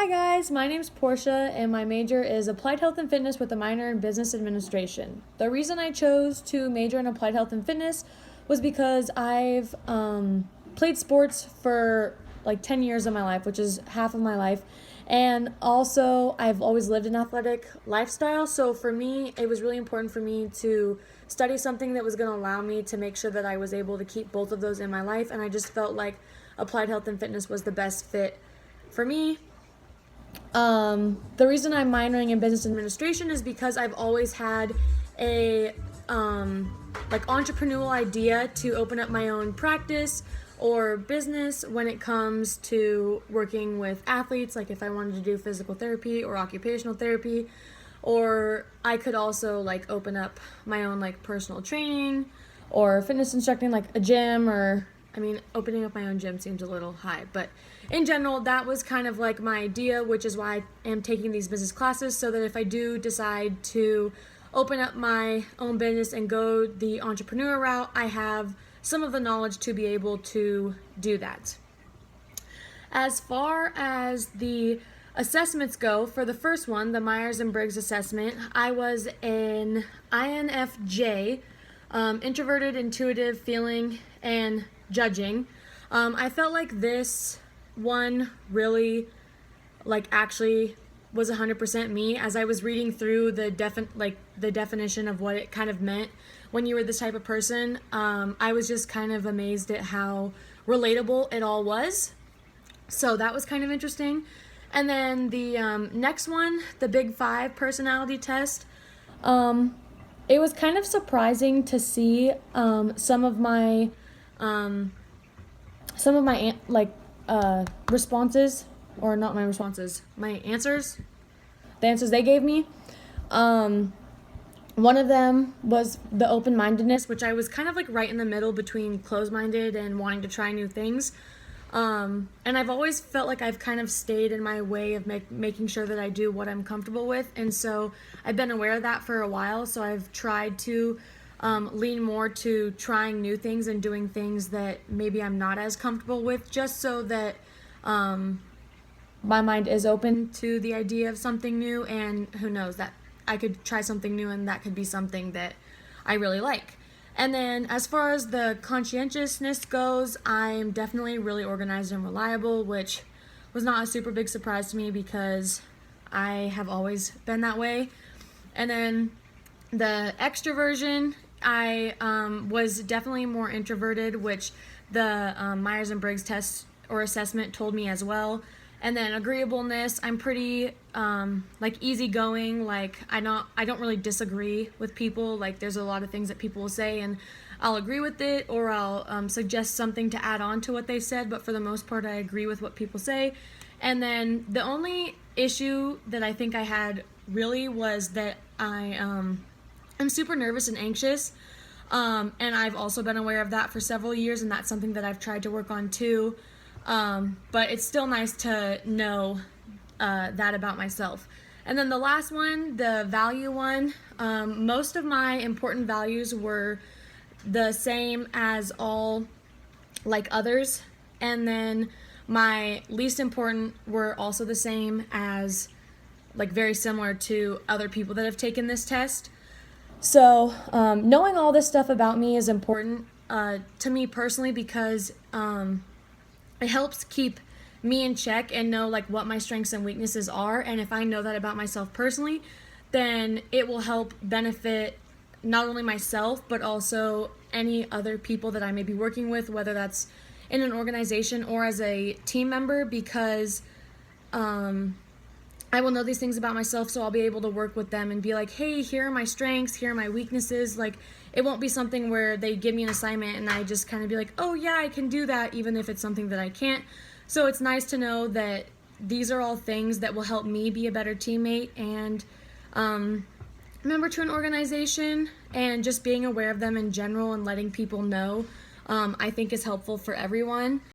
Hi guys, my name's Portia and my major is Applied Health and Fitness with a minor in Business Administration. The reason I chose to major in Applied Health and Fitness was because I've played sports for like 10 years of my life, which is half of my life. And also, I've always lived an athletic lifestyle. So for me, it was really important for me to study something that was going to allow me to make sure that I was able to keep both of those in my life. And I just felt like Applied Health and Fitness was the best fit for me. The reason I'm minoring in business administration is because I've always had a entrepreneurial idea to open up my own practice or business when it comes to working with athletes, like if I wanted to do physical therapy or occupational therapy, or I could also open up my own personal training or fitness instructing, like a gym, or opening up my own gym seems a little high, but in general, that was kind of like my idea, which is why I am taking these business classes, so that if I do decide to open up my own business and go the entrepreneur route, I have some of the knowledge to be able to do that. As far as the assessments go, for the first one, the Myers-Briggs assessment, I was an INFJ, introverted, intuitive, feeling, and judging. I felt like this one really actually was 100% me. As I was reading through the definition of what it kind of meant when you were this type of person, I was just kind of amazed at how relatable it all was. So that was kind of interesting. And then the next one, the Big Five personality test, it was kind of surprising to see some of my responses, or not my responses, my answers, the answers they gave me. One of them was the open-mindedness, which I was kind of right in the middle between closed-minded and wanting to try new things. And I've always felt like I've kind of stayed in my way of making sure that I do what I'm comfortable with. And so I've been aware of that for a while. So I've tried to lean more to trying new things and doing things that maybe I'm not as comfortable with, just so that my mind is open to the idea of something new, and who knows, that I could try something new and that could be something that I really like. And then as far as the conscientiousness goes, I'm definitely really organized and reliable, which was not a super big surprise to me because I have always been that way. And then the extroversion, I was definitely more introverted, which the Myers-Briggs test or assessment told me as well. And then agreeableness, I'm pretty easygoing. I don't really disagree with people. There's a lot of things that people will say and I'll agree with it, or I'll suggest something to add on to what they said, but for the most part I agree with what people say. And then the only issue that I think I had really was that I'm super nervous and anxious, and I've also been aware of that for several years, and that's something that I've tried to work on too. But it's still nice to know that about myself. And then the last one, the value one, most of my important values were the same as all others, and then my least important were also the same as very similar to other people that have taken this test. So knowing all this stuff about me is important to me personally, because it helps keep me in check and know what my strengths and weaknesses are. And if I know that about myself personally, then it will help benefit not only myself, but also any other people that I may be working with, whether that's in an organization or as a team member, because I will know these things about myself, so I'll be able to work with them and be like, hey, here are my strengths, here are my weaknesses. It won't be something where they give me an assignment and I just kind of be like, oh yeah, I can do that, even if it's something that I can't. So it's nice to know that these are all things that will help me be a better teammate and member to an organization, and just being aware of them in general and letting people know, I think is helpful for everyone.